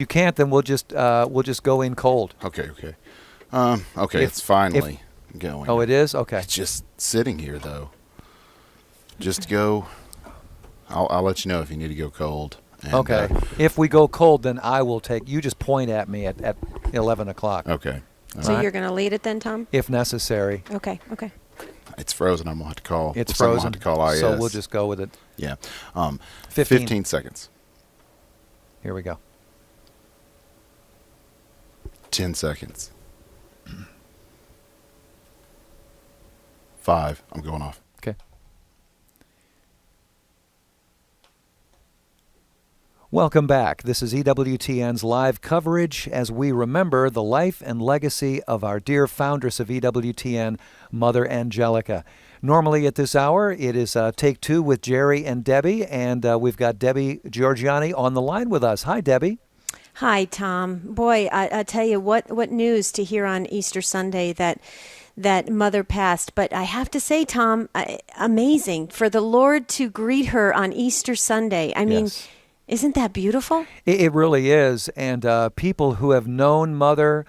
you can't, then we'll just go in cold. Okay. Okay, it's finally going. Oh, it is? Okay. It's just sitting here, though. Just go. I'll let you know if you need to go cold. And, okay. If we go cold, then I will take. You just point at me at 11 o'clock. Okay. So you're going to lead it then, Thom? If necessary. Okay. It's frozen. I'm going to have to call. It's frozen. frozen. I'm going to call IS. So we'll just go with it. Yeah. 15 seconds. Here we go. 10 seconds. 5. I'm going off. Okay. Welcome back. This is EWTN's live coverage as we remember the life and legacy of our dear foundress of EWTN, Mother Angelica. Normally at this hour, it is Take Two with Jerry and Debbie, and we've got Debbie Georgiani on the line with us. Hi, Debbie. Hi, Thom. Boy, I tell you, what news to hear on Easter Sunday that Mother passed. But I have to say, Thom, amazing for the Lord to greet her on Easter Sunday. I mean, Yes. Isn't that beautiful? It really is. And people who have known Mother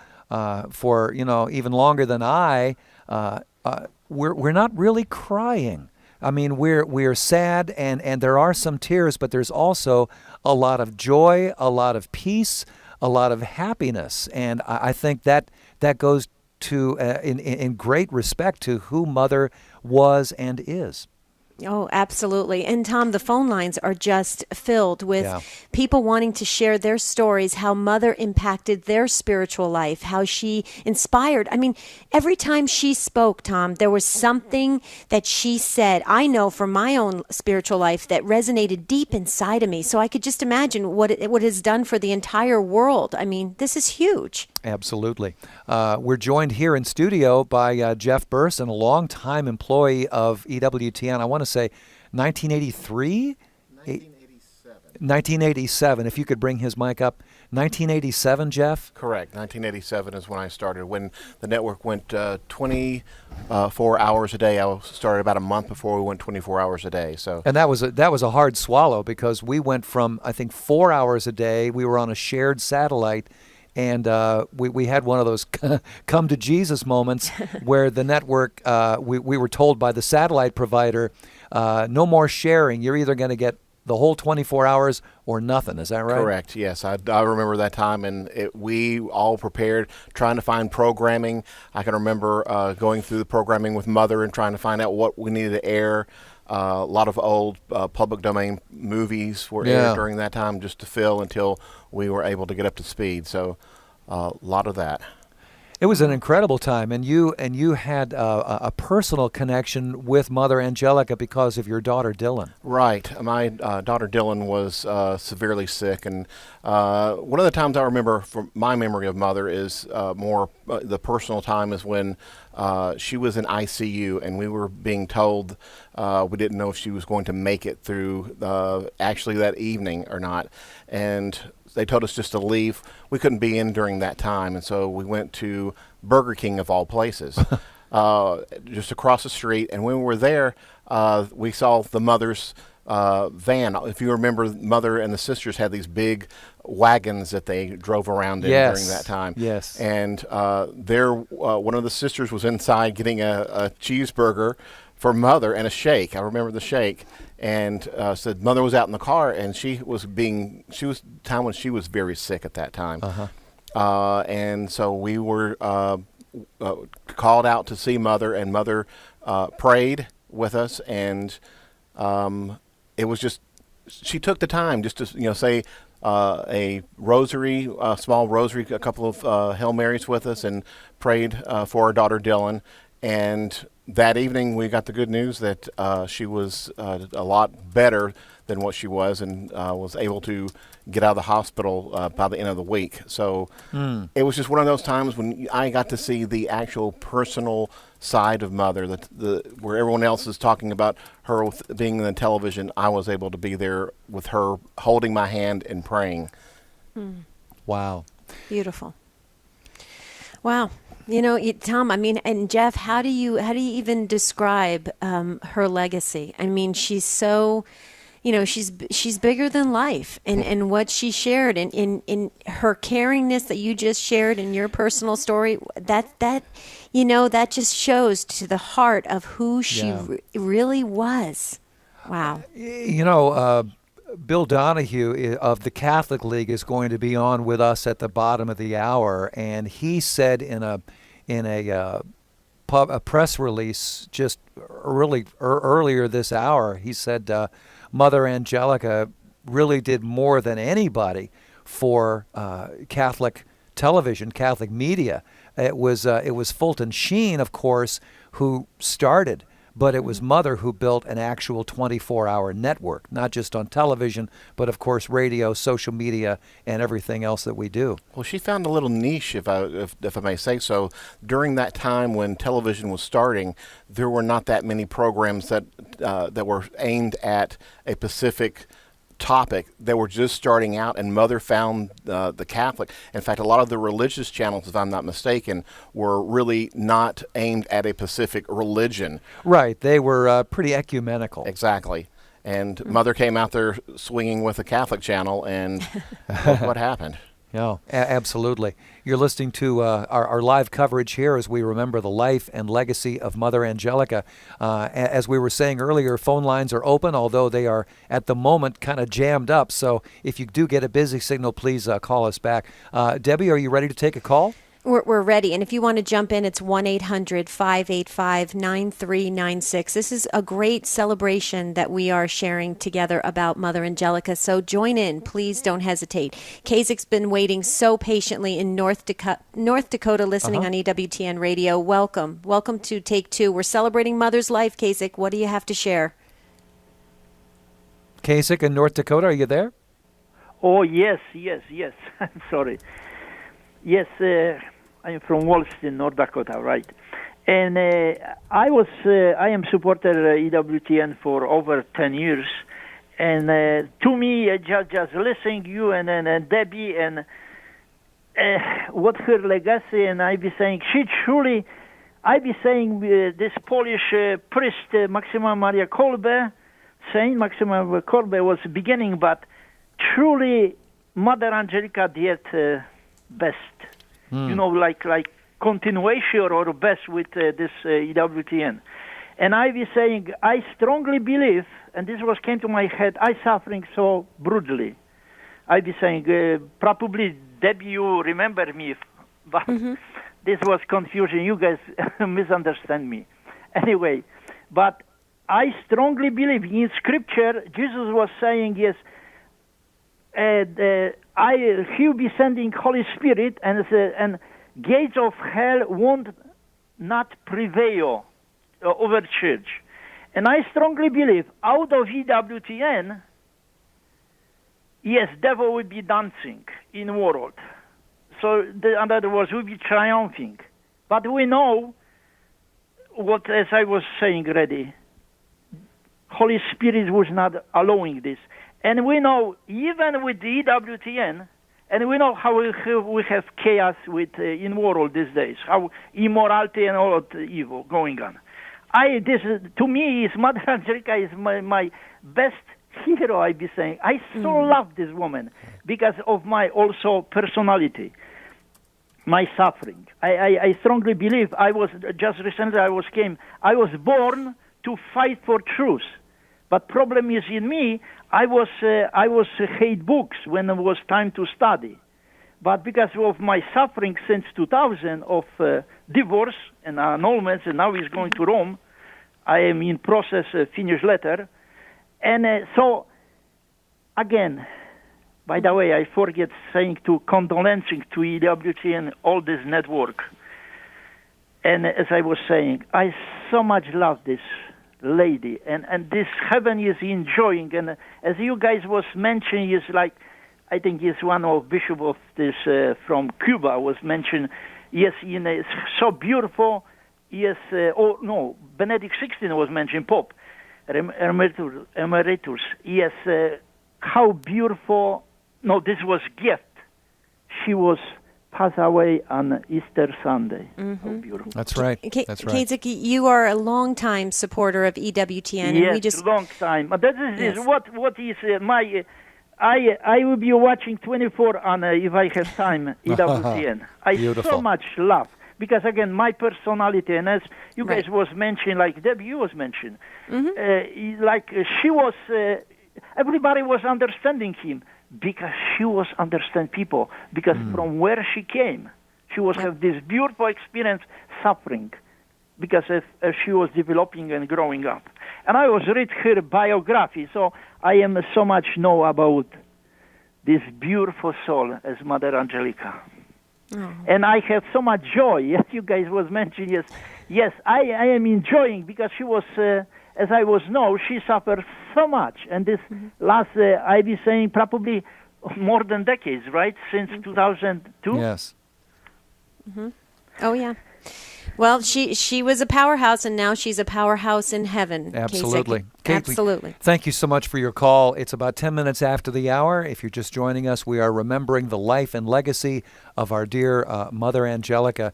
for, even longer than I, we're not really crying. I mean, we're sad and there are some tears, but there's also a lot of joy, a lot of peace, a lot of happiness. And I think that goes to in great respect to who Mother was and is. Oh, absolutely. And Thom, the phone lines are just filled with people wanting to share their stories, how Mother impacted their spiritual life, how she inspired. I mean, every time she spoke, Thom, there was something that she said, I know from my own spiritual life, that resonated deep inside of me. So I could just imagine what it has done for the entire world. I mean, this is huge. Absolutely. We're joined here in studio by Jeff Burson, a longtime employee of EWTN. I want to say 1983? 1987. If you could bring his mic up. 1987, Jeff? Correct. 1987 is when I started. When the network went 24 hours a day, I started about a month before we went 24 hours a day. So, and that was a hard swallow because we went from, I think, 4 hours a day. We were on a shared satellite. And we had one of those come to Jesus moments where the network, we were told by the satellite provider, no more sharing. You're either going to get the whole 24 hours or nothing. Is that right? Correct. Yes, I remember that time, and we all prepared, trying to find programming. I can remember going through the programming with Mother and trying to find out what we needed to air. A lot of old public domain movies were aired during that time just to fill until we were able to get up to speed. So a lot of that. It was an incredible time, and you had a personal connection with Mother Angelica because of your daughter Dylan. Right. My daughter Dylan was severely sick, and one of the times I remember from my memory of Mother is more the personal time is when she was in ICU, and we were being told we didn't know if she was going to make it through actually that evening or not, and they told us just to leave. We couldn't be in during that time, and so we went to Burger King of all places, just across the street. And when we were there, we saw the Mother's van. If you remember, Mother and the sisters had these big wagons that they drove around in during that time. Yes. And there, one of the sisters was inside getting a cheeseburger for Mother and a shake. I remember the shake. And said Mother was out in the car, and she was time when she was very sick at that time. And so we were called out to see Mother, and Mother prayed with us, and it was just, she took the time just to say a rosary, a small rosary, a couple of Hail Marys with us, and prayed for our daughter Dylan. And that evening, we got the good news that she was a lot better than what she was, and was able to get out of the hospital by the end of the week. So it was just one of those times when I got to see the actual personal side of Mother, where everyone else is talking about her being on the television. I was able to be there with her, holding my hand and praying. Wow. Beautiful. Wow. Thom, I mean, and Jeff, how do you even describe her legacy? I mean, she's so she's bigger than life, and what she shared, and in her caringness that you just shared in your personal story, that just shows to the heart of who she really was. Wow. Bill Donahue of the Catholic League is going to be on with us at the bottom of the hour, and he said in a press release just really earlier this hour, he said Mother Angelica really did more than anybody for Catholic television, Catholic media. It was Fulton Sheen, of course, who started, but it was Mother who built an actual 24-hour network, not just on television, but of course radio, social media, and everything else that we do. Well, she found a little niche, if I may say so. During that time when television was starting, there were not that many programs that were aimed at a specific topic. They were just starting out, and Mother found the Catholic. In fact, a lot of the religious channels, if I'm not mistaken, were really not aimed at a specific religion. Right. They were pretty ecumenical. Exactly. And Mother came out there swinging with the Catholic channel, and what happened? Yeah, absolutely. You're listening to our live coverage here as we remember the life and legacy of Mother Angelica. As we were saying earlier, phone lines are open, although they are at the moment kind of jammed up. So if you do get a busy signal, please call us back. Debbie, are you ready to take a call? We're ready. And if you want to jump in, it's 1-800-585-9396. This is a great celebration that we are sharing together about Mother Angelica. So join in. Please don't hesitate. Kasek's been waiting so patiently in North Dakota listening on EWTN radio. Welcome. Welcome to Take Two. We're celebrating Mother's life, Kasek. What do you have to share? Kasek in North Dakota, are you there? Oh, yes. I'm sorry. Yes, I'm from Wolston, North Dakota, right? And I am supporter EWTN for over 10 years. And to me, just listening you and Debbie and what her legacy, and I be saying, this Polish priest, Maxima Maria Kolbe, Saint Maxima Kolbe was beginning, but truly Mother Angelica did best, like continuation or best with this EWTN. And I was saying, I strongly believe, and this came to my head, I suffering so brutally. I be saying, probably Debbie, you remember me, but this was confusion. You guys misunderstand me. Anyway, but I strongly believe in Scripture, Jesus was saying, yes, he'll be sending Holy Spirit, and gates of hell won't not prevail over church. And I strongly believe out of EWTN, yes, devil will be dancing in the world. So, in other words, we'll be triumphing. But we know what, as I was saying already, Holy Spirit was not allowing this. And we know, even with the EWTN, and we know how we have chaos in world these days, how immorality and all of the evil going on. To me, Mother Angelica is my best hero, I be saying. I so love this woman because of my also personality, my suffering. I strongly believe I was born to fight for truth. But problem is in me, I was hate books when it was time to study. But because of my suffering since 2000 of divorce and annulments, and now he's going to Rome, I am in process finish letter. And so, again, by the way, I forget saying to condolences to EWTN, all this network. And as I was saying, I so much love this lady, and this heaven is enjoying, and as you guys was mentioning, is like, I think is one of bishop of this from Cuba was mentioned, yes, it's so beautiful, yes, Benedict XVI was mentioned, Pope, Emeritus, yes, how beautiful, no, this was gift, she was passed away on Easter Sunday. Mm-hmm. Oh, beautiful. That's right. That's right. Kazik, you are a longtime supporter of EWTN, Yes, and we just long time. But that is Yes. what is my. I will be watching 24 on if I have time. EWTN. I Beautiful. so much love because again my personality, and as you Right. guys was mentioning, like Debbie you was mentioning, Mm-hmm. she was. Everybody was understanding him because she was understand people because from where she came, she was have this beautiful experience suffering because as she was developing and growing up. And I was read her biography, so I am so much know about this beautiful soul as Mother Angelica. Oh. And I have so much joy, as you guys was mentioning. Yes, I am enjoying because she was, as I was know, she suffered so much. And this last, I be saying probably more than decades, right? Since 2002. Yes. Oh yeah. Well, she was a powerhouse, and now she's a powerhouse in heaven. Absolutely. Kasich. Kate, Absolutely. Thank you so much for your call. It's about 10 minutes after the hour. If you're just joining us, we are remembering the life and legacy of our dear Mother Angelica.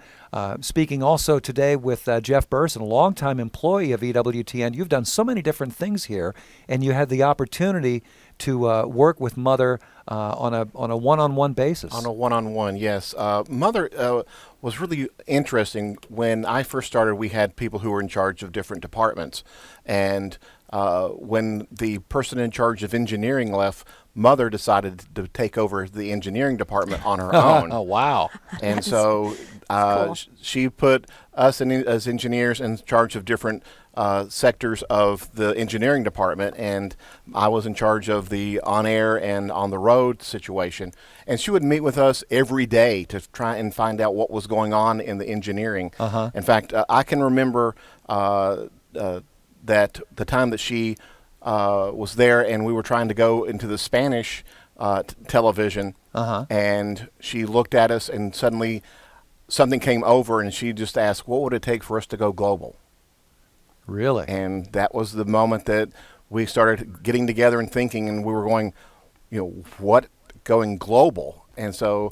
Speaking also today with Jeff Burson, a longtime employee of EWTN. You've done so many different things here, and you had the opportunity to work with Mother on a one-on-one basis. On a one-on-one, yes. Mother was really interesting. When I first started, we had people who were in charge of different departments. And when the person in charge of engineering left, Mother decided to take over the engineering department on her own. Oh, wow. And so cool. she put us as engineers in charge of different sectors of the engineering department, and I was in charge of the on-air and on-the-road situation. And she would meet with us every day to try and find out what was going on in the engineering. In fact, I can remember that the time that she was there and we were trying to go into the Spanish television, and she looked at us and suddenly something came over and she just asked, what would it take for us to go global? Really? And that was the moment that we started getting together and thinking, and we were going, what going global? And so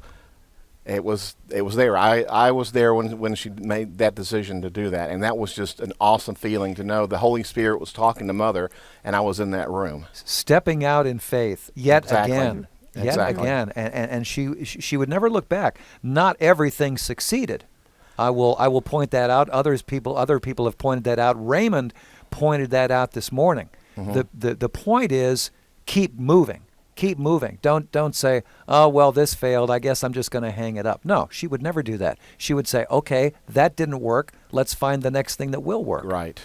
it was there. I was there when she made that decision to do that, and that was just an awesome feeling to know the Holy Spirit was talking to Mother, and I was in that room. Stepping out in faith yet Exactly. again. Yet Exactly. again. And she would never look back. Not everything succeeded. I will point that out. Other people have pointed that out. Raymond pointed that out this morning. The point is keep moving. Keep moving. Don't say, oh, well, this failed. I guess I'm just going to hang it up. No, she would never do that. She would say, okay, that didn't work. Let's find the next thing that will work. Right.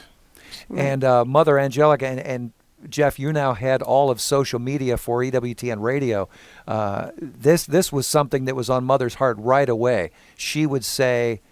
And Mother Angelica and Jeff, you now head all of social media for EWTN Radio. This was something that was on Mother's heart right away. She would say,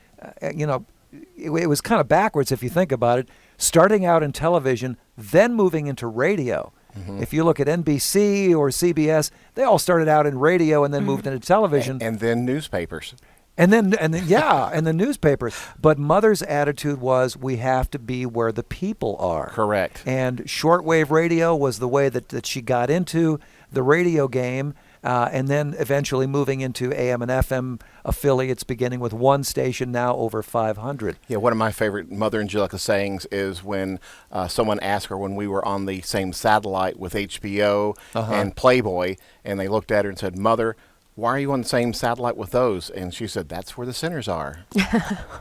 it was kind of backwards if you think about it, starting out in television, then moving into radio. If you look at NBC or CBS, they all started out in radio and then moved into television. And then newspapers. And then the newspapers. But Mother's attitude was, we have to be where the people are. Correct. And shortwave radio was the way that she got into the radio game, and then eventually moving into AM and FM affiliates, beginning with one station, now over 500. Yeah, one of my favorite Mother Angelica sayings is when someone asked her when we were on the same satellite with HBO and Playboy, and they looked at her and said, Mother, why are you on the same satellite with those? And she said, that's where the sinners are.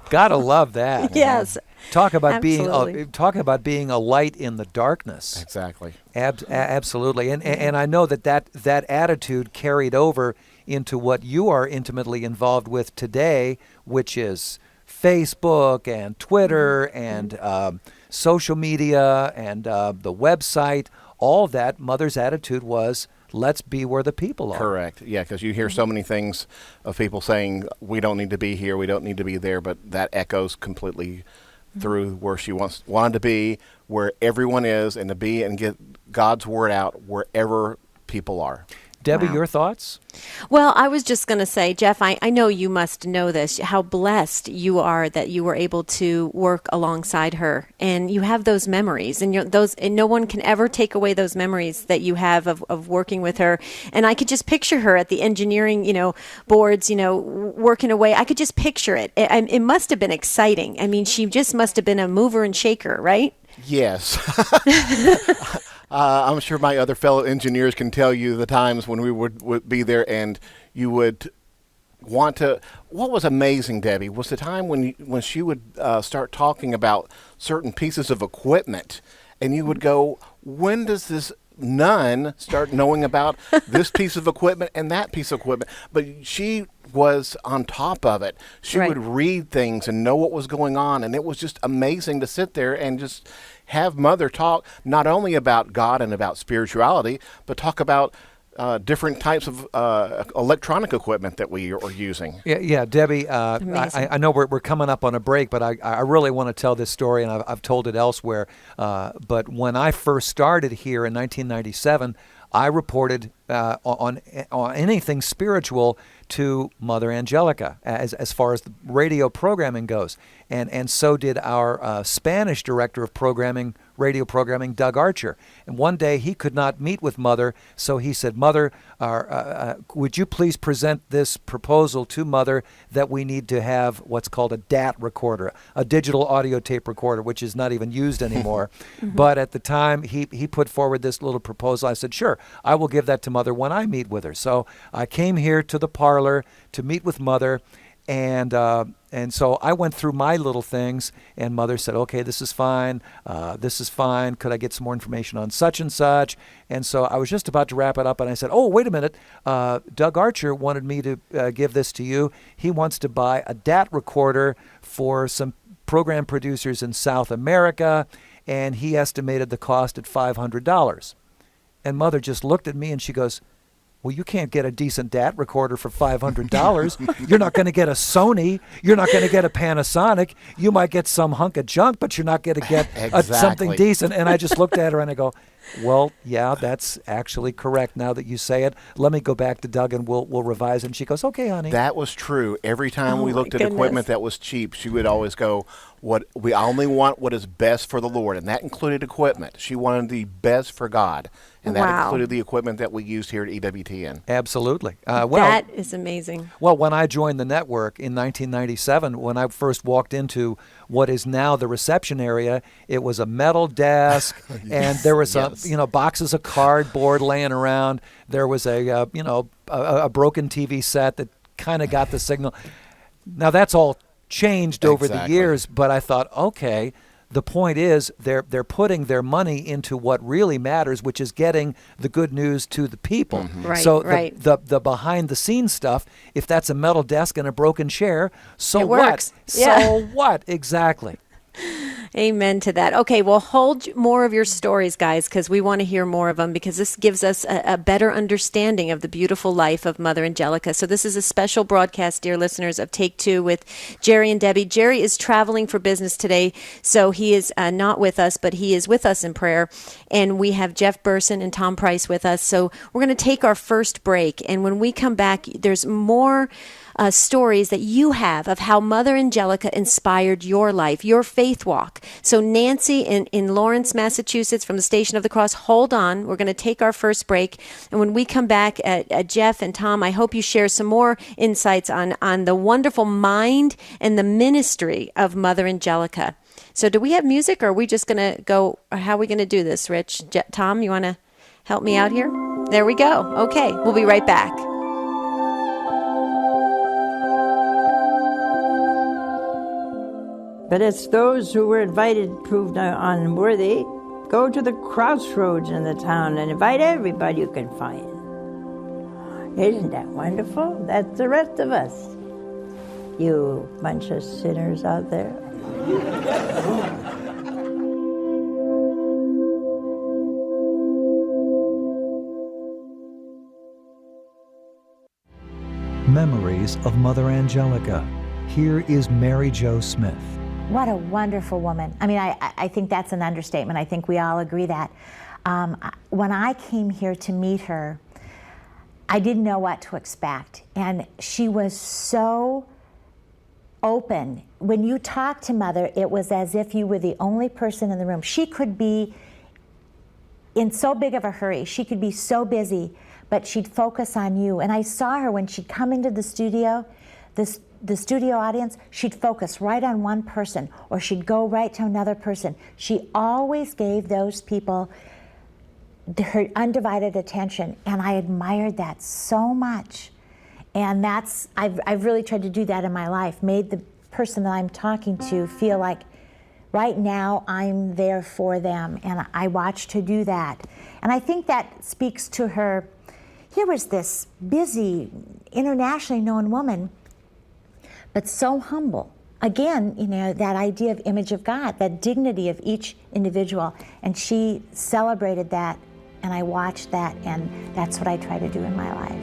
Gotta love that. Yes. Talk about Absolutely. being a light in the darkness. Exactly. Absolutely. And I know that attitude carried over into what you are intimately involved with today, which is Facebook and Twitter and social media and the website. All that. Mother's attitude was, let's be where the people are. Correct. Yeah, because you hear so many things of people saying, we don't need to be here, we don't need to be there, but that echoes completely through where she wanted to be, where everyone is, and to be and get God's word out wherever people are. Debbie, Wow. your thoughts? Well, I was just going to say, Jeff, I know you must know this, how blessed you are that you were able to work alongside her, and you have those memories, and and no one can ever take away those memories that you have of working with her. And I could just picture her at the engineering, boards, working away. I could just picture it. It must have been exciting. I mean, she just must have been a mover and shaker, right? Yes. I'm sure my other fellow engineers can tell you the times when we would be there and you would want to. What was amazing, Debbie, was the time when she would start talking about certain pieces of equipment, and you would go, when does this nun start knowing about this piece of equipment and that piece of equipment? But she was on top of it. She Right. would read things and know what was going on, and it was just amazing to sit there and just have Mother talk not only about God and about spirituality, but talk about different types of electronic equipment that we are using. Yeah, Debbie, Amazing. I know we're coming up on a break, but I really want to tell this story, and I've told it elsewhere. But when I first started here in 1997, I reported on anything spiritual to Mother Angelica as far as the radio programming goes. And so did our Spanish director of programming, radio programming, Doug Archer. And one day he could not meet with Mother, so he said, Mother, would you please present this proposal to Mother that we need to have what's called a DAT recorder, a digital audio tape recorder, which is not even used anymore. But at the time, he put forward this little proposal. I said, sure, I will give that to Mother when I meet with her. So I came here to the parlor to meet with Mother, and so I went through my little things, and Mother said, okay, this is fine. This is fine. Could I get some more information on such and such? And so I was just about to wrap it up, and I said, oh, wait a minute. Doug Archer wanted me to give this to you. He wants to buy a DAT recorder for some program producers in South America, and he estimated the cost at $500. And Mother just looked at me, and she goes, well, you can't get a decent DAT recorder for $500. You're not going to get a Sony. You're not going to get a Panasonic. You might get some hunk of junk, but you're not going to get something Exactly. decent. And I just looked at her and I go, well, yeah, that's actually correct now that you say it. Let me go back to Doug and we'll revise it. And she goes, okay, honey. That was true. Every time Oh, we my looked at goodness. equipment that was cheap, she would always go, we only want what is best for the Lord. And that included equipment. She wanted the best for God. And that Wow. included the equipment that we used here at EWTN. Absolutely. That is amazing. Well, when I joined the network in 1997, when I first walked into what is now the reception area, it was a metal desk, and there was boxes of cardboard laying around. There was a broken TV set that kind of got the signal. Now that's all changed over the Exactly. years, but I thought, okay. The point is they're putting their money into what really matters, which is getting the good news to the people. Right, So right. the behind the scenes stuff, if that's a metal desk and a broken chair, so It what? works. So Yeah. what? Exactly. Amen to that. Okay, well, hold more of your stories, guys, because we want to hear more of them, because this gives us a better understanding of the beautiful life of Mother Angelica. So this is a special broadcast, dear listeners, of Take Two with Jerry and Debbie. Jerry is traveling for business today, so he is not with us, but he is with us in prayer. And we have Jeff Burson and Thom Price with us. So we're going to take our first break. And when we come back, there's more stories that you have of how Mother Angelica inspired your life, your faith walk. So Nancy in Lawrence, Massachusetts, from the Station of the Cross, hold on. We're going to take our first break. And when we come back, Jeff and Thom, I hope you share some more insights on the wonderful mind and the ministry of Mother Angelica. So do we have music, or are we just going to go, or how are we going to do this, Rich? Thom, you want to help me out here? There we go. Okay, we'll be right back. But it's those who were invited proved unworthy. Go to the crossroads in the town and invite everybody you can find. Isn't that wonderful? That's the rest of us. You bunch of sinners out there. Memories of Mother Angelica. Here is Mary Jo Smith. What a wonderful woman. I mean, I think that's an understatement. I think we all agree that. When I came here to meet her, I didn't know what to expect. And she was so open. When you talked to Mother, it was as if you were the only person in the room. She could be in so big of a hurry. She could be so busy, but she'd focus on you. And I saw her when she'd come into the studio, the studio audience, she'd focus right on one person, or she'd go right to another person. She always gave those people her undivided attention, and I admired that so much. And I've really tried to do that in my life, made the person that I'm talking to feel like right now I'm there for them, and I watched her do that. And I think that speaks to her. Here was this busy, internationally known woman, but so humble. Again, that idea of image of God, that dignity of each individual, and she celebrated that, and I watched that, and that's what I try to do in my life.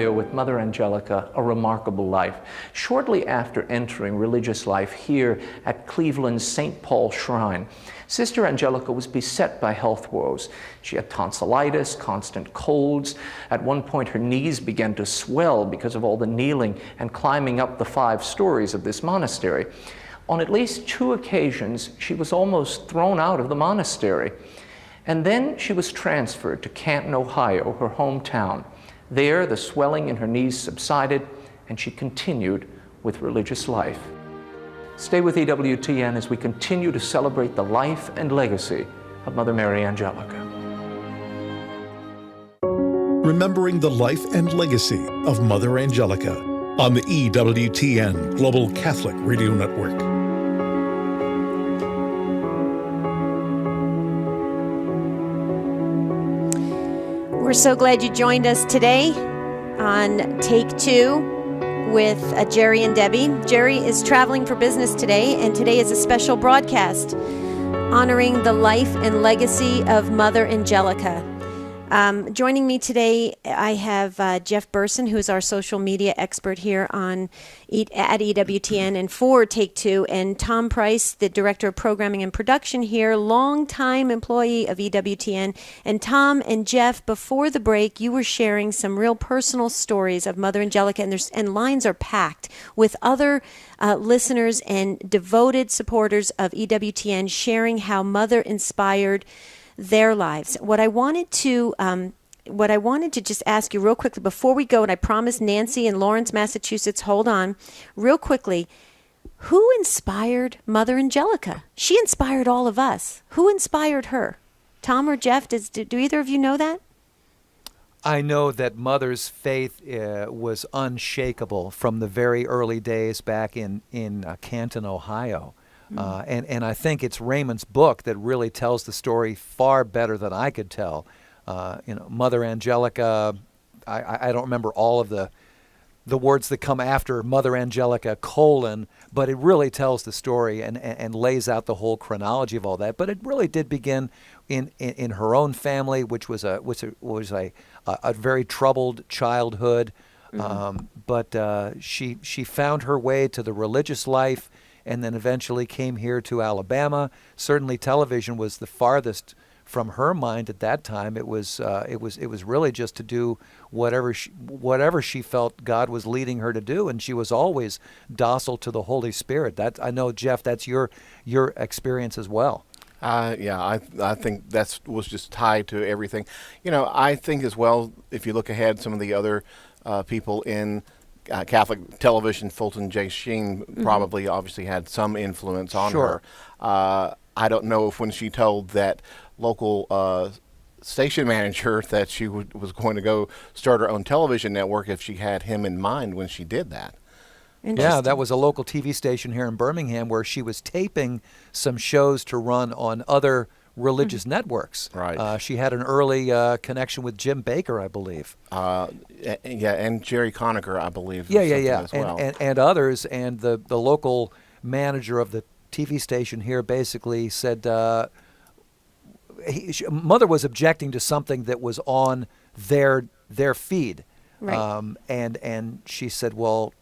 With Mother Angelica, A Remarkable Life. Shortly after entering religious life here at Cleveland's St. Paul Shrine, Sister Angelica was beset by health woes. She had tonsillitis, constant colds. At one point, her knees began to swell because of all the kneeling and climbing up the 5 stories of this monastery. On at least 2 occasions, she was almost thrown out of the monastery. And then she was transferred to Canton, Ohio, her hometown. There, the swelling in her knees subsided, and she continued with religious life. Stay with EWTN as we continue to celebrate the life and legacy of Mother Mary Angelica. Remembering the life and legacy of Mother Angelica on the EWTN Global Catholic Radio Network. We're so glad you joined us today on Take 2 with Jerry and Debbie. Jerry is traveling for business today, and today is a special broadcast honoring the life and legacy of Mother Angelica. Joining me today, I have Jeff Burson, who's our social media expert here at EWTN and for Take 2, and Thom Price, the Director of Programming and Production here, longtime employee of EWTN. And Thom and Jeff, before the break, you were sharing some real personal stories of Mother Angelica, and lines are packed with other listeners and devoted supporters of EWTN sharing how Mother inspired their lives. What I wanted to just ask you real quickly before we go, and I promised Nancy in Lawrence, Massachusetts, hold on, real quickly, who inspired Mother Angelica? She inspired all of us. Who inspired her? Thom or Jeff, do either of you know that? I know that Mother's faith was unshakable from the very early days back in Canton, Ohio. And I think it's Raymond's book that really tells the story far better than I could tell. Mother Angelica, I don't remember all of the words that come after Mother Angelica, but it really tells the story and lays out the whole chronology of all that. But it really did begin in her own family, which was a very troubled childhood. Mm-hmm. But she found her way to the religious life, and then eventually came here to Alabama. Certainly, television was the farthest from her mind at that time. It was really just to do whatever she felt God was leading her to do, and she was always docile to the Holy Spirit. That I know, Jeff, that's your experience as well. I think that was just tied to everything. I think as well, if you look ahead, some of the other people in Catholic television, Fulton J. Sheen probably obviously had some influence on Sure. her. I don't know if when she told that local station manager that she was going to go start her own television network, if she had him in mind when she did that. Yeah, that was a local TV station here in Birmingham where she was taping some shows to run on other religious networks. Right. She had an early connection with Jim Baker, I believe. And Jerry Conacher, I believe. Yeah, As well. and others. And the local manager of the TV station here basically said Mother was objecting to something that was on their feed. Right. And she said, well,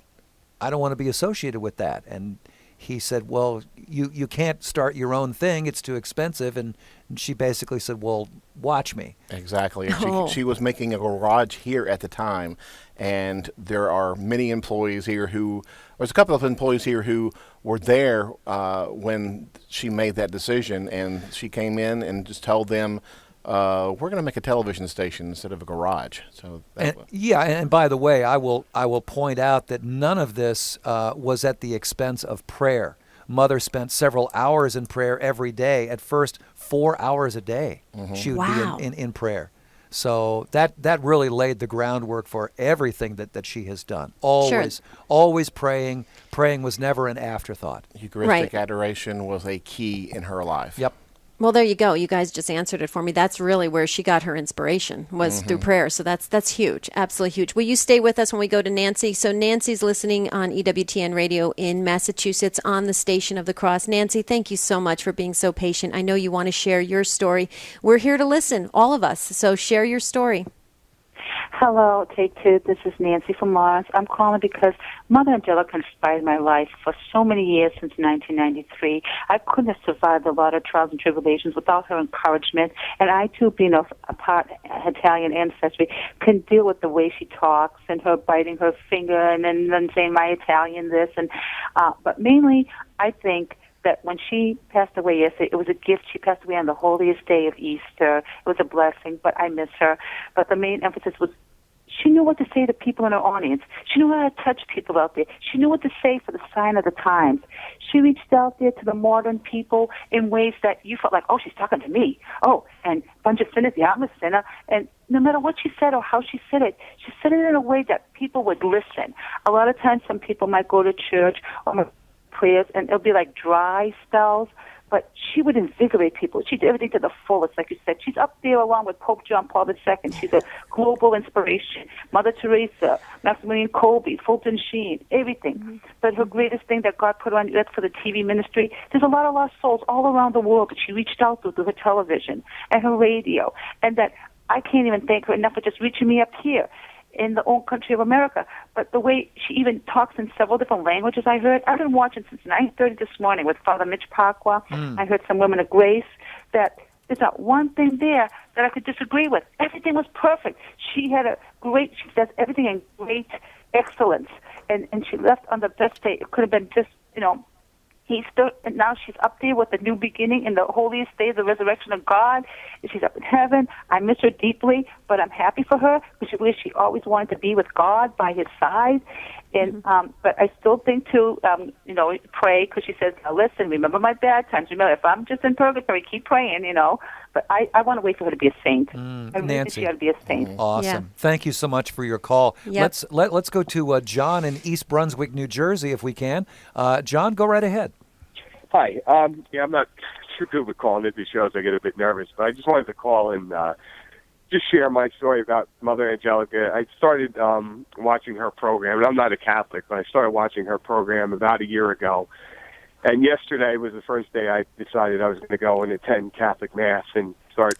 I don't want to be associated with that. And he said, well, you can't start your own thing. It's too expensive. And she basically said, well, watch me. Exactly. And she was making a garage here at the time. And there are many employees here there's a couple of employees here who were there when she made that decision. And she came in and just told them, we're going to make a television station instead of a garage. So and by the way, I will point out that none of this was at the expense of prayer. Mother spent several hours in prayer every day. At first, 4 hours a day she would be in prayer. So that really laid the groundwork for everything that she has done. Always praying. Praying was never an afterthought. Eucharistic adoration was a key in her life. Yep. Well, there you go. You guys just answered it for me. That's really where she got her inspiration, was through prayer. So that's huge, absolutely huge. Will you stay with us when we go to Nancy? So Nancy's listening on EWTN Radio in Massachusetts on the Station of the Cross. Nancy, thank you so much for being so patient. I know you want to share your story. We're here to listen, all of us. So share your story. Hello, Take Two. This is Nancy from Lawrence. I'm calling because Mother Angelica inspired my life for so many years since 1993. I couldn't have survived a lot of trials and tribulations without her encouragement. And I, too, being a part Italian ancestry, can deal with the way she talks and her biting her finger and then saying my Italian this. But mainly, I think that when she passed away yesterday, it was a gift. She passed away on the holiest day of Easter. It was a blessing, but I miss her. But the main emphasis was she knew what to say to people in her audience. She knew how to touch people out there. She knew what to say for the sign of the times. She reached out there to the modern people in ways that you felt like, oh, she's talking to me. Oh, and a bunch of sinners, yeah, I'm a sinner. And no matter what she said or how she said it in a way that people would listen. A lot of times some people might go to church or prayers, and it'll be like dry spells, but she would invigorate people. She did everything to the fullest, like you said. She's up there along with Pope John Paul II. She's a global inspiration. Mother Teresa, Maximilian Kolbe, Fulton Sheen, everything. But her greatest thing that God put on earth for the TV ministry, there's a lot of lost souls all around the world that she reached out to through her television and her radio, and that I can't even thank her enough for just reaching me up here in the own country of America. But the way she even talks in several different languages, I've been watching since 9:30 this morning with Father Mitch Parqua. I heard some Women of Grace, that there's not one thing there that I could disagree with. Everything was perfect. She does everything in great excellence. And she left on the best day. It could have been just, Easter, and now she's up there with the new beginning in the holiest day of the resurrection of God. She's up in heaven. I miss her deeply, but I'm happy for her because she always wanted to be with God by his side. And but I still think to pray, because she says, now listen, remember my bad times. Remember, if I'm just in purgatory, keep praying, But I want to wait for her to be a saint. I really think she ought to be a saint. Awesome. Yeah. Thank you so much for your call. Yep. Let's go to John in East Brunswick, New Jersey, if we can. John, go right ahead. Hi. I'm not too good with calling into shows. I get a bit nervous, but I just wanted to call and just share my story about Mother Angelica. I started watching her program, and I'm not a Catholic, but I started watching her program about a year ago. And yesterday was the first day I decided I was going to go and attend Catholic Mass and start,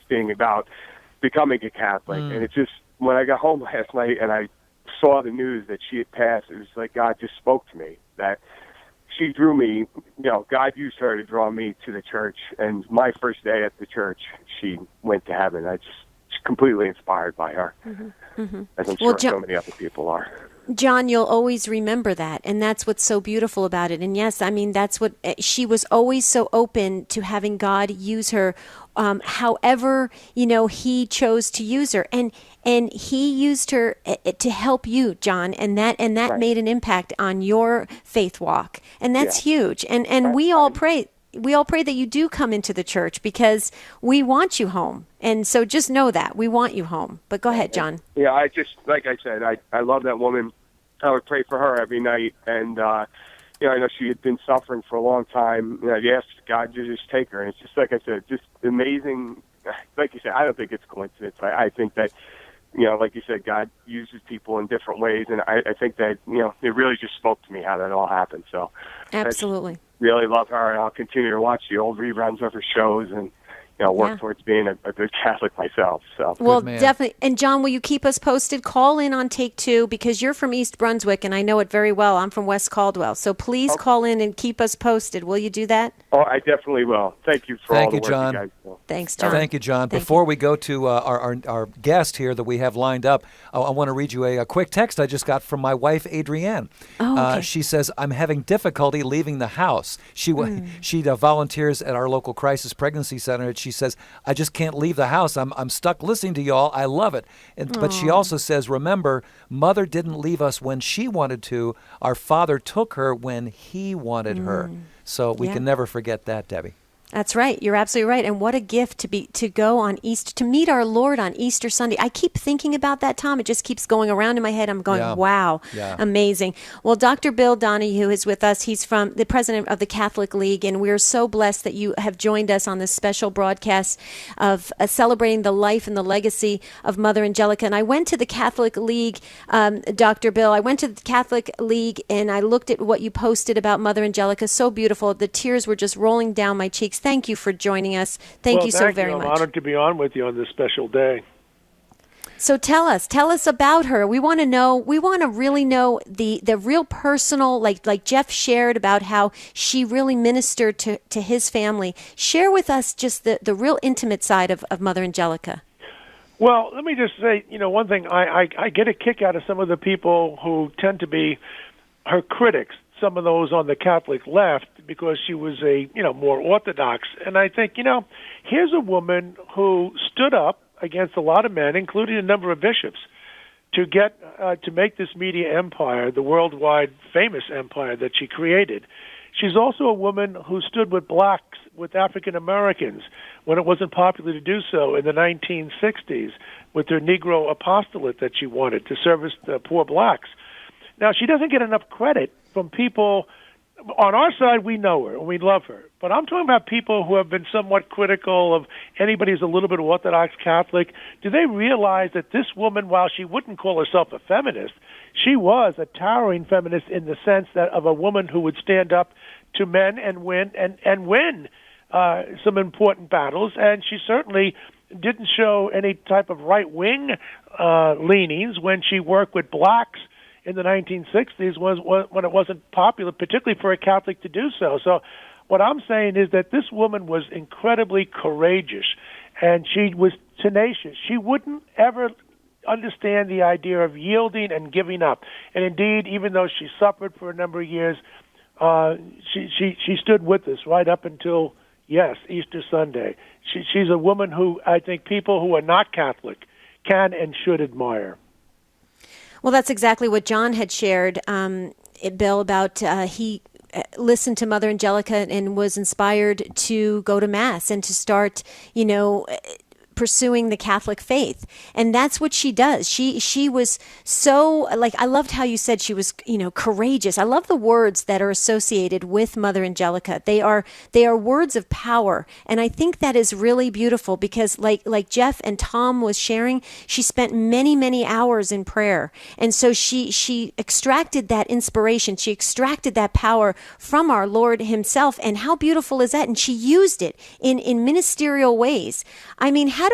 seeing about becoming a Catholic. And it just, when I got home last night and I saw the news that she had passed, it was like God just spoke to me, that she drew me, God used her to draw me to the church. And my first day at the church, she went to heaven. I completely inspired by her, as I'm sure so many other people are. John, you'll always remember that, and that's what's so beautiful about it. And yes, I mean, that's what she was always so open to having God use her, however, he chose to use her, and he used her to help you, John, and that right. made an impact on your faith walk, and that's huge. And we all pray. We all pray that you do come into the church because we want you home. And so just know that. We want you home. But go ahead, John. Yeah, I just, like I said, I love that woman. I would pray for her every night. And, I know she had been suffering for a long time. I asked God to just take her. And it's just, like I said, just amazing. Like you said, I don't think it's coincidence. I think that, like you said, God uses people in different ways. And I think that, it really just spoke to me how that all happened. So absolutely. Really love her, and I'll continue to watch the old reruns of her shows and work towards being a good Catholic myself. So well, definitely. And John, will you keep us posted? Call in on Take Two because you're from East Brunswick, and I know it very well. I'm from West Caldwell, so please call in and keep us posted. Will you do that? Oh, I definitely will. Thank you for all the work John. you guys do. Thanks, John. Thank you, John. Before we go to our guest here that we have lined up, I want to read you a quick text I just got from my wife, Adrienne. Oh, okay. She says, I'm having difficulty leaving the house. She volunteers at our local crisis pregnancy center, and she says, I just can't leave the house. I'm stuck listening to y'all. I love it. But she also says, remember, Mother didn't leave us when she wanted to. Our Father took her when he wanted her. So we can never forget that, Debbie. That's right. You're absolutely right. And what a gift to go on Easter, to meet our Lord on Easter Sunday. I keep thinking about that, Tom. It just keeps going around in my head. I'm going, wow, amazing. Well, Dr. Bill Donahue is with us. He's from the president of the Catholic League, and we're so blessed that you have joined us on this special broadcast of celebrating the life and the legacy of Mother Angelica. And I went to the Catholic League, Dr. Bill. I went to the Catholic League, and I looked at what you posted about Mother Angelica. So beautiful. The tears were just rolling down my cheeks. Thank you for joining us. Thank you so very much. I'm honored to be on with you on this special day. So tell us about her. We want to really know the real personal, like Jeff shared about how she really ministered to his family. Share with us just the real intimate side of Mother Angelica. Well, let me just say, one thing. I get a kick out of some of the people who tend to be her critics, some of those on the Catholic left, because she was more orthodox. And I think, here's a woman who stood up against a lot of men, including a number of bishops, to get to make this media empire, the worldwide famous empire that she created. She's also a woman who stood with blacks, with African Americans, when it wasn't popular to do so in the 1960s, with her Negro apostolate that she wanted to service the poor blacks. Now, she doesn't get enough credit from people. On our side, we know her and we love her. But I'm talking about people who have been somewhat critical of anybody who's a little bit Orthodox Catholic. Do they realize that this woman, while she wouldn't call herself a feminist, she was a towering feminist in the sense that of a woman who would stand up to men and win some important battles. And she certainly didn't show any type of right-wing leanings when she worked with blacks in the 1960s when it wasn't popular, particularly for a Catholic to do so. So what I'm saying is that this woman was incredibly courageous, and she was tenacious. She wouldn't ever understand the idea of yielding and giving up. And indeed, even though she suffered for a number of years, she stood with us right up until, Easter Sunday. She's a woman who I think people who are not Catholic can and should admire. Well, that's exactly what John had shared, Bill, about he listened to Mother Angelica and was inspired to go to Mass and to start, pursuing the Catholic faith. And that's what she does. She was so, I loved how you said she was, courageous. I love the words that are associated with Mother Angelica. They are words of power. And I think that is really beautiful because like Jeff and Thom was sharing, she spent many, many hours in prayer. And so she extracted that inspiration. She extracted that power from our Lord himself. And how beautiful is that? And she used it in ministerial ways. I mean, how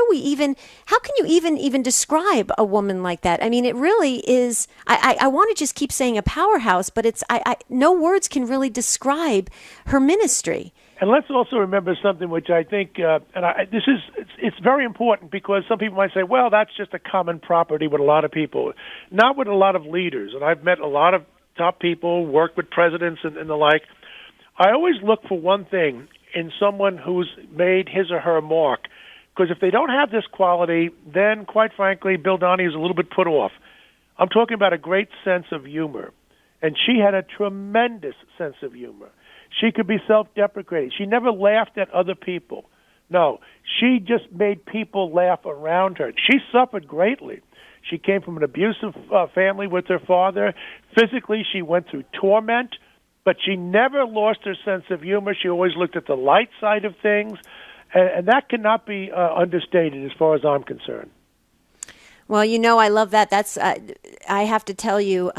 can you even describe a woman like that? I mean, it really is, I want to just keep saying a powerhouse, but no words can really describe her ministry. And let's also remember something which I think, it's very important, because some people might say, well, that's just a common property with a lot of people. Not with a lot of leaders. And I've met a lot of top people, worked with presidents and the like. I always look for one thing in someone who's made his or her mark, because if they don't have this quality, then, quite frankly, Bill Donahue is a little bit put off. I'm talking about a great sense of humor. And she had a tremendous sense of humor. She could be self-deprecating. She never laughed at other people. No, she just made people laugh around her. She suffered greatly. She came from an abusive family with her father. Physically, she went through torment, but she never lost her sense of humor. She always looked at the light side of things, and that cannot be understated as far as I'm concerned. Well, I love that. That's I have to tell you,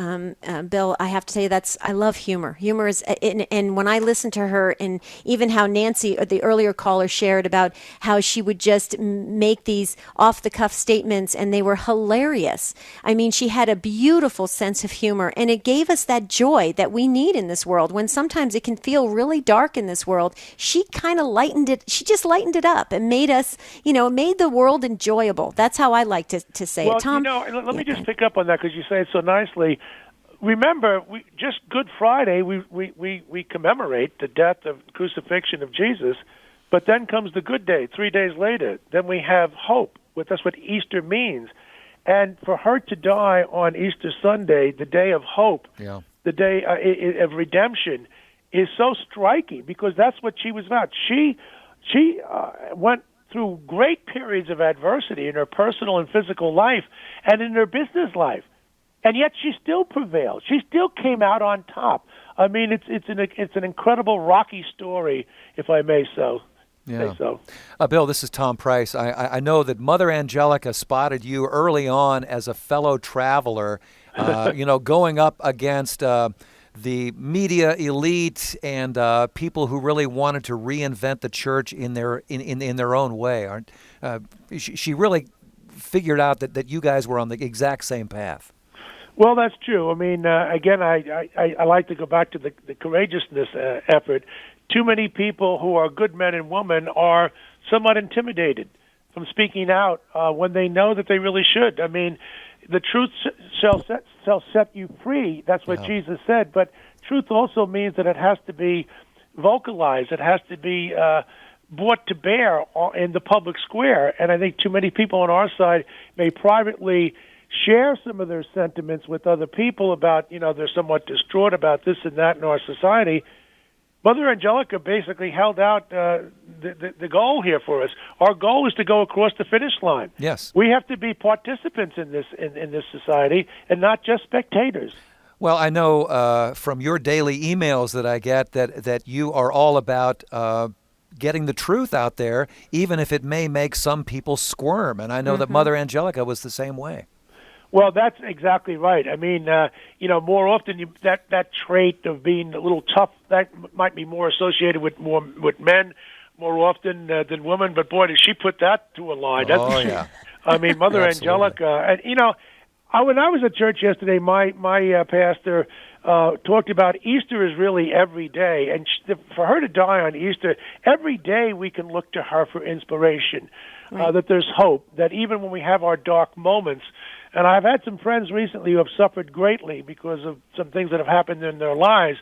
Bill. I have to tell you I love humor. Humor is, and when I listen to her, and even how Nancy, the earlier caller, shared about how she would just make these off-the-cuff statements, and they were hilarious. I mean, she had a beautiful sense of humor, and it gave us that joy that we need in this world. When sometimes it can feel really dark in this world, she kind of lightened it. She just lightened it up and made us, made the world enjoyable. That's how I like to say it. Tom, let me just pick up on that, because you say it so nicely. Remember, just Good Friday, we commemorate the death of crucifixion of Jesus, but then comes the good day, 3 days later. Then we have hope. That's what Easter means. And for her to die on Easter Sunday, the day of hope, the day of redemption, is so striking, because that's what she was about. She went through great periods of adversity in her personal and physical life and in her business life, and yet she still prevailed. She still came out on top. I mean, it's an incredible rocky story, if I may say so. Bill, this is Thom Price. I know that Mother Angelica spotted you early on as a fellow traveler, going up against the media elite and people who really wanted to reinvent the church in their own way. She really figured out that you guys were on the exact same path. Well, that's true. I mean, again, I like to go back to the courageousness effort. Too many people who are good men and women are somewhat intimidated from speaking out when they know that they really should. I mean, the truth shall set you free. That's what Jesus said. But truth also means that it has to be vocalized. It has to be brought to bear in the public square. And I think too many people on our side may privately share some of their sentiments with other people about, they're somewhat distraught about this and that in our society. Mother Angelica basically held out the goal here for us. Our goal is to go across the finish line. Yes. We have to be participants in this society and not just spectators. Well, I know from your daily emails that I get that you are all about getting the truth out there, even if it may make some people squirm. And I know that Mother Angelica was the same way. Well, that's exactly right. I mean, more often that trait of being a little tough, that might be more associated with men more often than women. But boy, did she put that to a line. Yeah. I mean, Mother Angelica. And when I was at church yesterday, my pastor talked about Easter is really every day, and for her to die on Easter, every day we can look to her for inspiration. Right. That there's hope. That even when we have our dark moments. And I've had some friends recently who have suffered greatly because of some things that have happened in their lives.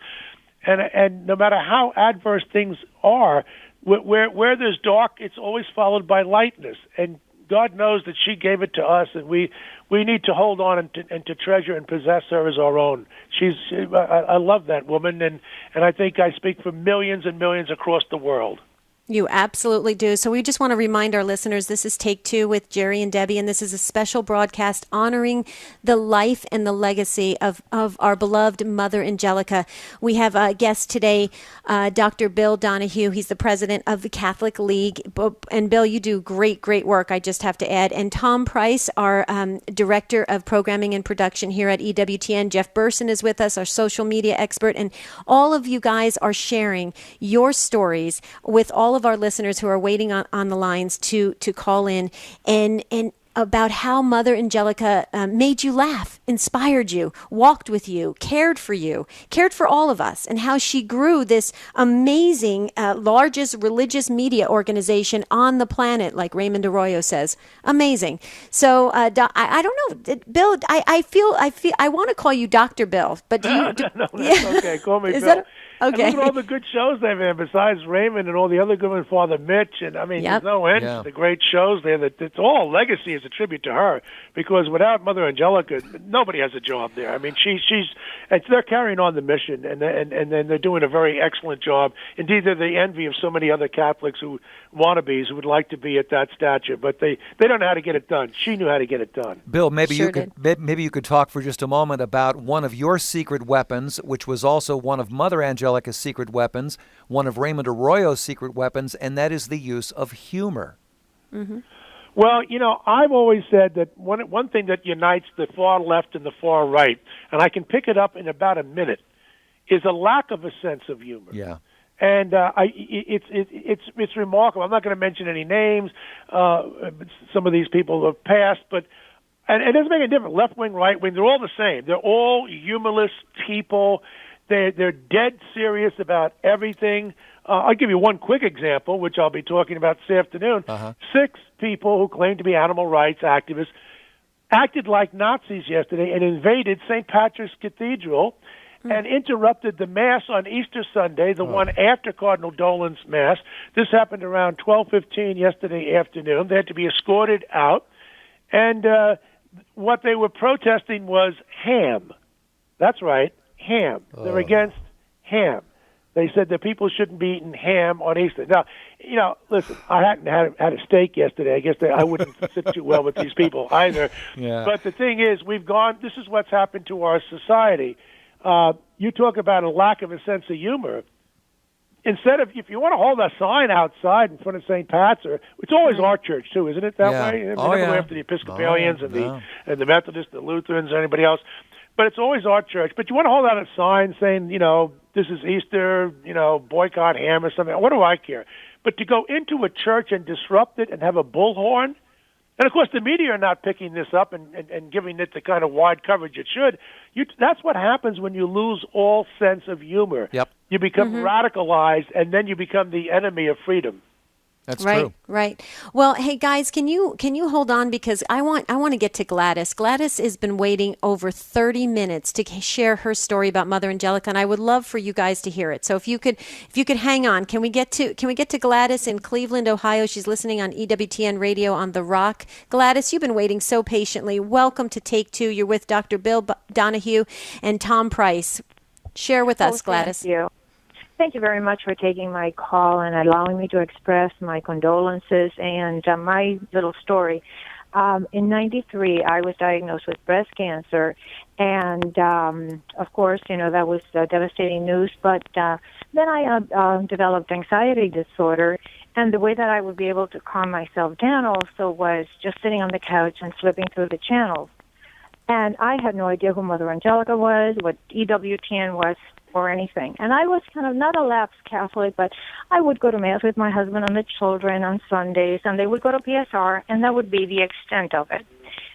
And no matter how adverse things are, where there's dark, it's always followed by lightness. And God knows that she gave it to us, and we need to hold on and to treasure and possess her as our own. I love that woman, and I think I speak for millions and millions across the world. You absolutely do. So we just want to remind our listeners, this is Take Two with Jerry and Debbie, and this is a special broadcast honoring the life and the legacy of our beloved Mother Angelica. We have a guest today, Dr. Bill Donahue. He's the president of the Catholic League. And Bill, you do great work, I just have to add. And Thom Price, our director of programming and production here at EWTN. Jeff Burson is with us, our social media expert. And all of you guys are sharing your stories with all of our listeners who are waiting on the lines to call in. And about how Mother Angelica made you laugh, inspired you, walked with you, cared for all of us, and how she grew this amazing, largest religious media organization on the planet, like Raymond Arroyo says. Amazing. So I don't know, Bill. I want to call you Dr. Bill, but do you? No, that's okay. Call me Is Bill. that okay? And look at all the good shows they've had besides Raymond and all the other good ones, Father Mitch, and I mean, there's no end to the great shows there. That it's all legacy is a tribute to her, because without Mother Angelica, nobody has a job there. I mean, they're carrying on the mission, and they're doing a very excellent job. Indeed, they're the envy of so many other Catholics wannabes who would like to be at that stature, but they don't know how to get it done. She knew how to get it done. Bill, maybe you could talk for just a moment about one of your secret weapons, which was also one of Mother Angelica's secret weapons, one of Raymond Arroyo's secret weapons, and that is the use of humor. Mm-hmm. Well, I've always said that one thing that unites the far left and the far right, and I can pick it up in about a minute, is a lack of a sense of humor. Yeah. And it's remarkable. I'm not going to mention any names. Some of these people have passed, but and it doesn't make a difference. Left wing, right wing, they're all the same. They're all humorless people. They're dead serious about everything. I'll give you one quick example, which I'll be talking about this afternoon. 6 people who claim to be animal rights activists acted like Nazis yesterday and invaded St. Patrick's Cathedral and interrupted the Mass on Easter Sunday, the one after Cardinal Dolan's Mass. This happened around 12:15 yesterday afternoon. They had to be escorted out. And what they were protesting was ham. That's right, ham. They're against ham. They said that people shouldn't be eating ham on Easter. Now, listen, I hadn't had a steak yesterday. I guess I wouldn't sit too well with these people either. Yeah. But the thing is, this is what's happened to our society. You talk about a lack of a sense of humor. Instead of, if you want to hold a sign outside in front of St. Pat's, it's always our church too, isn't it that way? We never go after the Episcopalians and the Methodists, the Lutherans, or anybody else. But it's always our church. But you want to hold out a sign saying, this is Easter, boycott ham or something. What do I care? But to go into a church and disrupt it and have a bullhorn, and of course the media are not picking this up and giving it the kind of wide coverage it should. That's what happens when you lose all sense of humor. Yep. You become radicalized, and then you become the enemy of freedom. That's true. Right. Well, hey guys, can you hold on, because I want to get to Gladys. Gladys has been waiting over 30 minutes to share her story about Mother Angelica, and I would love for you guys to hear it. So if you could hang on, can we get to Gladys in Cleveland, Ohio? She's listening on EWTN Radio on The Rock. Gladys, you've been waiting so patiently. Welcome to Take Two. You're with Dr. Bill Donahue and Thom Price. Share with us, Gladys. Thank you. Thank you very much for taking my call and allowing me to express my condolences and my little story. In '93, I was diagnosed with breast cancer, and of course, that was devastating news. But then I developed anxiety disorder, and the way that I would be able to calm myself down also was just sitting on the couch and flipping through the channels. And I had no idea who Mother Angelica was, what EWTN was, or anything. And I was kind of not a lapsed Catholic, but I would go to Mass with my husband and the children on Sundays, and they would go to PSR, and that would be the extent of it.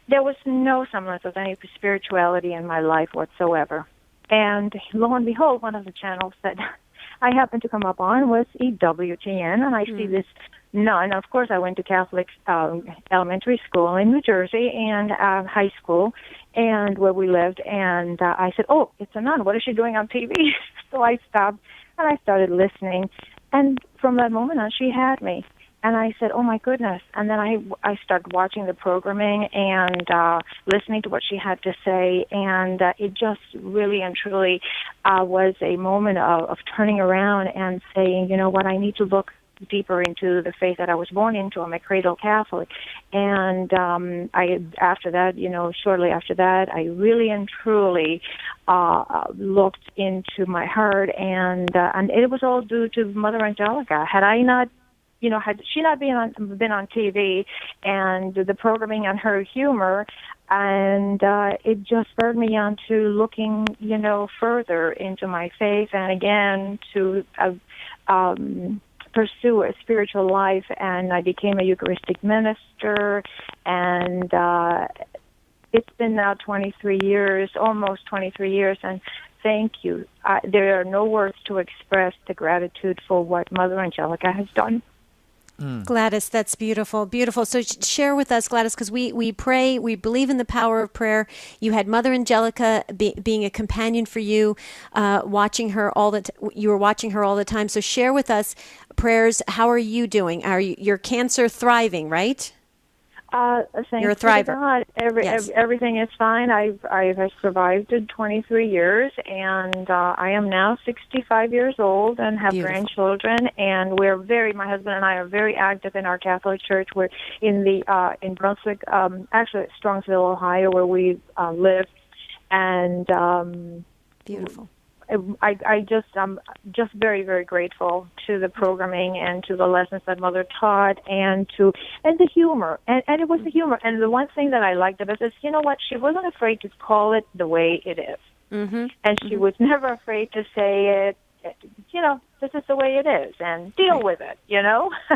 There was no semblance of any spirituality in my life whatsoever. And lo and behold, one of the channels that I happened to come up on was EWTN, and I see this nun. Of course, I went to Catholic elementary school in New Jersey and high school, and where we lived, and I said, oh, it's a nun. What is she doing on TV? So I stopped, and I started listening, and from that moment on, she had me. And I said, oh, my goodness. And then I started watching the programming and listening to what she had to say, and it just really and truly was a moment of turning around and saying, you know what, I need to look deeper into the faith that I was born into. I'm a cradle Catholic. And shortly after that, I really and truly looked into my heart, and it was all due to Mother Angelica. Had I not, had she not been on TV and the programming on her humor, and it just spurred me on to looking, pursue a spiritual life, and I became a Eucharistic minister, and it's been now 23 years, almost 23 years, and thank you. There are no words to express the gratitude for what Mother Angelica has done. Gladys, that's beautiful, beautiful. So share with us, Gladys, because we pray, we believe in the power of prayer. You had Mother Angelica being a companion for you, watching her you were watching her all the time. So share with us prayers. How are you doing? Are your cancer thriving, right? Thanks You're a thriver. to God. Everything is fine. I've survived 23 years, and I am now 65 years old and have grandchildren. And my husband and I are very active in our Catholic Church. We're in Brunswick, actually Strongsville, Ohio, where we live. And beautiful. I'm just very, very grateful to the programming and to the lessons that Mother taught and the humor. And it was the humor. And the one thing that I liked about it is, you know what, she wasn't afraid to call it the way it is. Mm-hmm. And she was never afraid to say it, this is the way it is, and deal with it,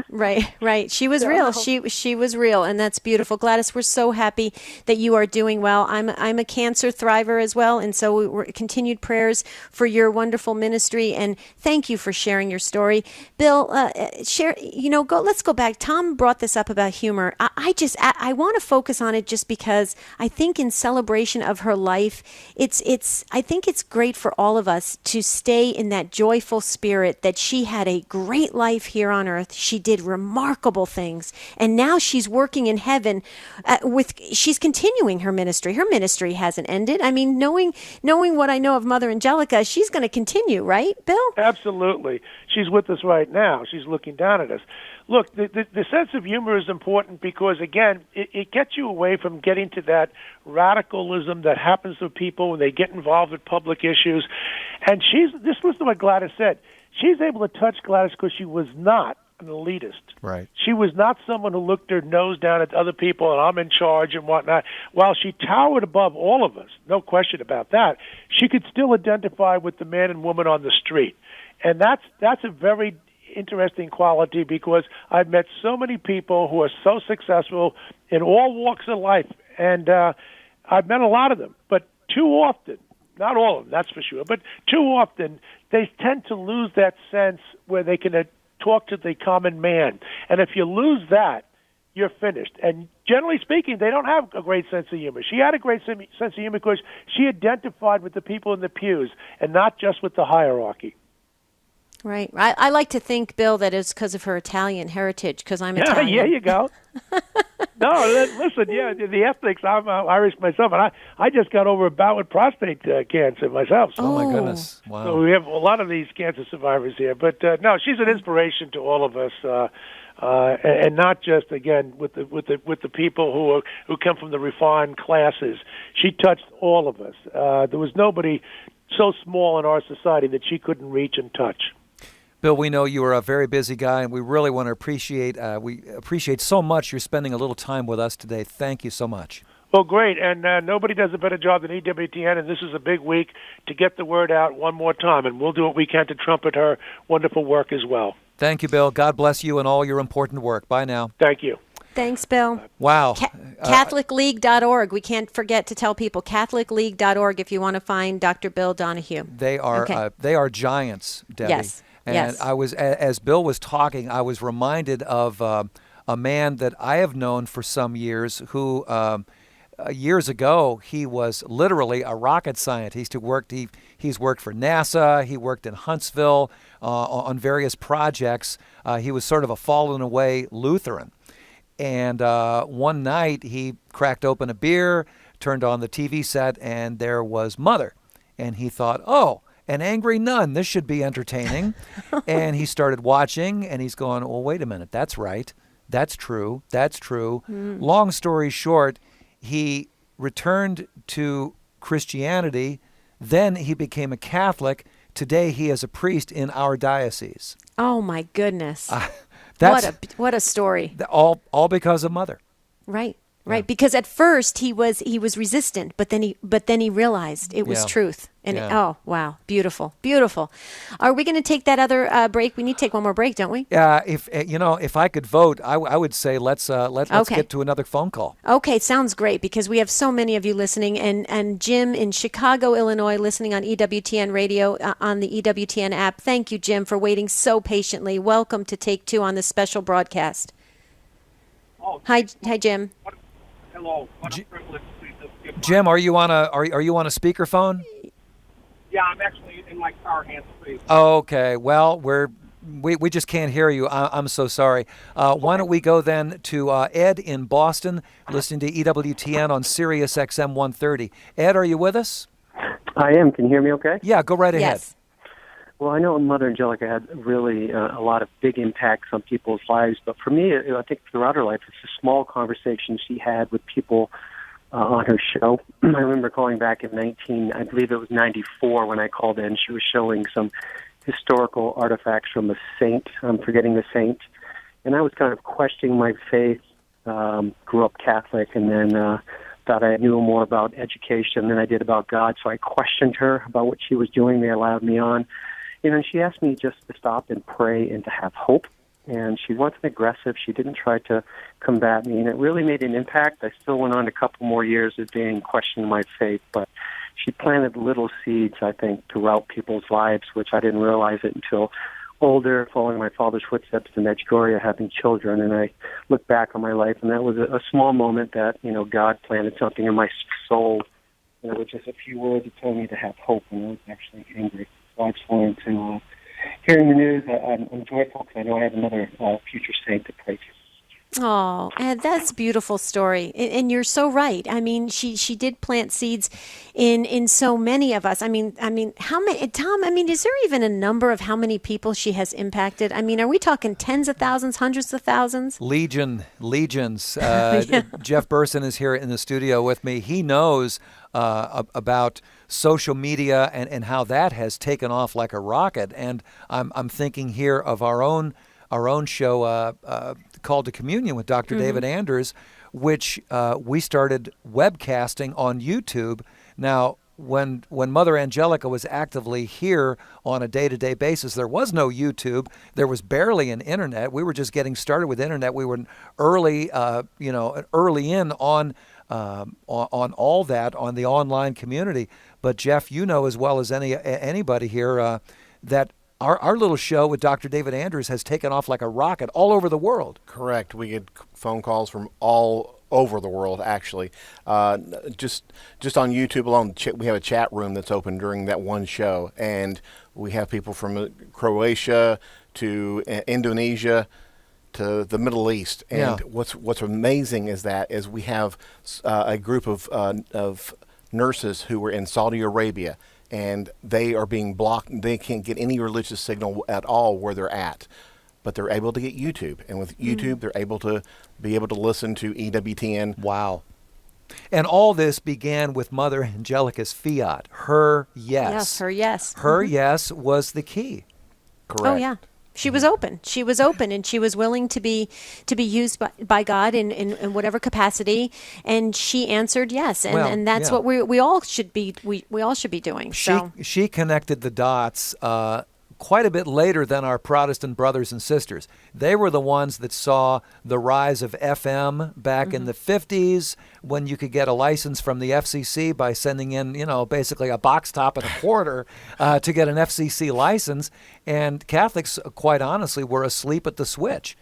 Right. She was real. She was real, and that's beautiful. Gladys, we're so happy that you are doing well. I'm a cancer thriver as well, and so we're continued prayers for your wonderful ministry, and thank you for sharing your story. Bill, let's go back. Thom brought this up about humor. I want to focus on it just because I think in celebration of her life, I think it's great for all of us to stay in that joyful spirit that she had a great life here on earth. She did remarkable things, and now she's working in heaven. She's continuing her ministry. Her ministry hasn't ended. I mean, knowing what I know of Mother Angelica, she's going to continue, right, Bill? Absolutely. She's with us right now. She's looking down at us. Look, the sense of humor is important because, again, it gets you away from getting to that radicalism that happens to people when they get involved with public issues. And listen to what Gladys said. She's able to touch Gladys because she was not an elitist. Right. She was not someone who looked her nose down at other people and I'm in charge and whatnot. While she towered above all of us, no question about that, she could still identify with the man and woman on the street. And that's a very interesting quality because I've met so many people who are so successful in all walks of life, and I've met a lot of them, but too often, not all of them, that's for sure, but too often they tend to lose that sense where they can talk to the common man. And if you lose that, you're finished. And generally speaking, they don't have a great sense of humor. She had a great sense of humor because she identified with the people in the pews and not just with the hierarchy. Right. I like to think, Bill, that it's because of her Italian heritage, because I'm Italian. Yeah, you go. No, listen, the ethnics, I'm Irish myself, and I just got over a bout with prostate cancer myself. So. Oh, my goodness. Wow. So we have a lot of these cancer survivors here. But, no, she's an inspiration to all of us, and not just, again, with the people who come from the refined classes. She touched all of us. There was nobody so small in our society that she couldn't reach and touch. Bill, we know you are a very busy guy, and we really want to appreciate so much you're spending a little time with us today. Thank you so much. Well, great, and nobody does a better job than EWTN, and this is a big week to get the word out one more time, and we'll do what we can to trumpet her wonderful work as well. Thank you, Bill. God bless you and all your important work. Bye now. Thank you. Thanks, Bill. Wow. CatholicLeague.org. We can't forget to tell people CatholicLeague.org if you want to find Dr. Bill Donahue. They are giants, Debbie. Yes. And yes. I was, as Bill was talking, I was reminded of a man that I have known for some years who, years ago, he was literally a rocket scientist. He's worked for NASA. He worked in Huntsville on various projects. He was sort of a fallen away Lutheran. And one night he cracked open a beer, turned on the TV set, and there was Mother. And he thought, oh, an angry nun, this should be entertaining. And he started watching, and he's going, well, wait a minute, that's right. That's true. That's true. Long story short, he returned to Christianity. Then he became a Catholic. Today he is a priest in our diocese. Oh, my goodness. What a story. All because of Mother. Right. Right, because at first he was resistant, but then he realized it was truth. And oh wow, beautiful, beautiful. Are we going to take that other break? We need to take one more break, don't we? Yeah, if I could vote, I would say let's get to another phone call. Okay, sounds great, because we have so many of you listening, and Jim in Chicago, Illinois, listening on EWTN radio on the EWTN app. Thank you, Jim, for waiting so patiently. Welcome to Take Two on this special broadcast. Oh, hi, Jim. Hello. What a privilege to Jim, are you on a speakerphone? Yeah, I'm actually in my car, hands-free. Okay. Well, we just can't hear you. I'm so sorry. Why don't we go then to Ed in Boston, listening to EWTN on Sirius XM 130. Ed, are you with us? I am. Can you hear me okay? Yeah, go right ahead. Yes. Well, I know Mother Angelica had really a lot of big impacts on people's lives, but for me, I think throughout her life, it's a small conversation she had with people on her show. I remember calling back in I believe it was 94 when I called in. She was showing some historical artifacts from a saint. I'm forgetting the saint. And I was kind of questioning my faith, grew up Catholic, and then thought I knew more about education than I did about God. So I questioned her about what she was doing. They allowed me on. And she asked me just to stop and pray and to have hope. And she wasn't aggressive. She didn't try to combat me. And it really made an impact. I still went on a couple more years of being questioning my faith. But she planted little seeds, I think, throughout people's lives, which I didn't realize it until older, following my father's footsteps in Medjugorje, having children. And I look back on my life, and that was a small moment that, God planted something in my soul. And it was just a few words that told me to have hope, and I was actually angry. So I just wanted to, hearing the news, I'm joyful because I know I have another future saint to pray to. Oh, and that's a beautiful story. And you're so right. I mean, she did plant seeds in so many of us. I mean, how many, Thom, is there even a number of how many people she has impacted? I mean, are we talking tens of thousands, hundreds of thousands? Legions. Jeff Burson is here in the studio with me. He knows about social media and how that has taken off like a rocket. And I'm thinking here of our own show called To Communion with Dr. David Anders, which we started webcasting on YouTube. Now, when Mother Angelica was actively here on a day-to-day basis, there was no YouTube. There was barely an internet. We were just getting started with internet. We were early in on all that, on the online community. But Jeff, you know as well as anybody here that our little show with Dr. David Anders has taken off like a rocket all over the world. Correct. We get phone calls from all over the world, actually. Just on YouTube alone, we have a chat room that's open during that one show, and we have people from Croatia to Indonesia to the Middle East. And what's amazing is we have a group of nurses who were in Saudi Arabia, and they are being blocked. They can't get any religious signal at all where they're at, but they're able to get YouTube. And with YouTube, they're able to listen to EWTN. Wow. And all this began with Mother Angelica's fiat, her yes. Yes, her yes. Her yes was the key. Correct. Oh, yeah. She was open. She was open, and she was willing to be used by God in whatever capacity, and she answered yes, and that's what we all should be we all should be doing. She connected the dots quite a bit later than our Protestant brothers and sisters. They were the ones that saw the rise of FM back in the 50s, when you could get a license from the FCC by sending in, basically a box top and a quarter to get an FCC license. And Catholics, quite honestly, were asleep at the switch.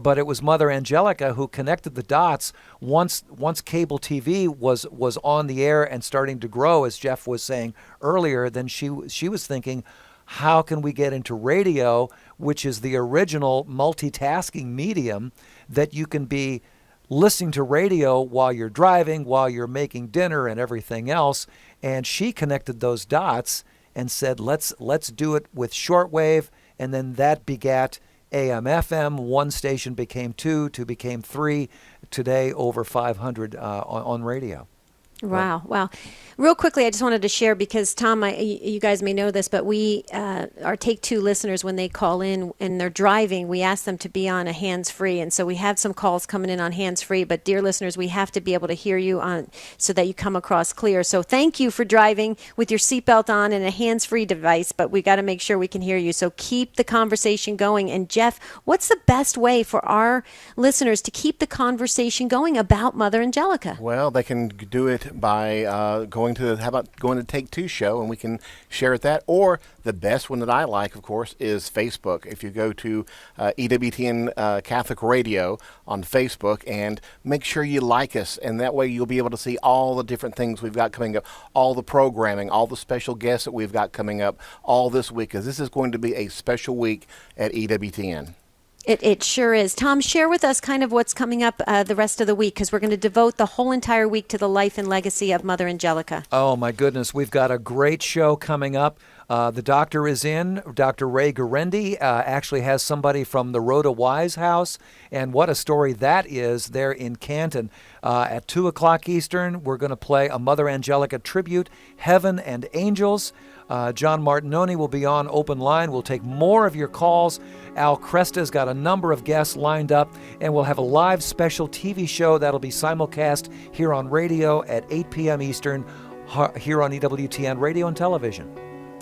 But it was Mother Angelica who connected the dots once cable TV was on the air and starting to grow, as Jeff was saying earlier. Then she was thinking, how can we get into radio, which is the original multitasking medium that you can be listening to radio while you're driving, while you're making dinner and everything else. And she connected those dots and said, let's do it with shortwave. And then that begat AM, FM. One station became two became three. Today, over 500 on radio. Wow. Wow. Real quickly, I just wanted to share because, Thom, you guys may know this, but we, our Take Two listeners, when they call in and they're driving, we ask them to be on a hands-free. And so we have some calls coming in on hands-free. But, dear listeners, we have to be able to hear you on so that you come across clear. So thank you for driving with your seatbelt on and a hands-free device. But we got to make sure we can hear you. So keep the conversation going. And, Jeff, what's the best way for our listeners to keep the conversation going about Mother Angelica? Well, they can do it by going to Take Two show, and we can share it that. Or the best one that I like, of course, is Facebook. If you go to EWTN Catholic Radio on Facebook and make sure you like us, and that way you'll be able to see all the different things we've got coming up, all the programming, all the special guests that we've got coming up all this week, because this is going to be a special week at EWTN. It sure is. Thom, share with us kind of what's coming up the rest of the week, because we're going to devote the whole entire week to the life and legacy of Mother Angelica. Oh, my goodness. We've got a great show coming up. The doctor is in. Dr. Ray Garendi actually has somebody from the Rhoda Wise house, and what a story that is there in Canton. At 2 o'clock Eastern, we're going to play a Mother Angelica tribute, Heaven and Angels. John Martinoni will be on open line. We'll take more of your calls. Al Cresta's got a number of guests lined up, and we'll have a live special TV show that'll be simulcast here on radio at 8 p.m. Eastern, here on EWTN Radio and Television.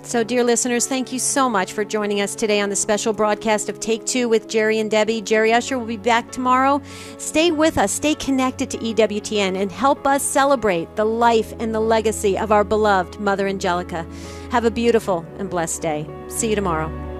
So, dear listeners, thank you so much for joining us today on the special broadcast of Take Two with Jerry and Debbie. Jerry Usher will be back tomorrow. Stay with us, stay connected to EWTN, and help us celebrate the life and the legacy of our beloved Mother Angelica. Have a beautiful and blessed day. See you tomorrow.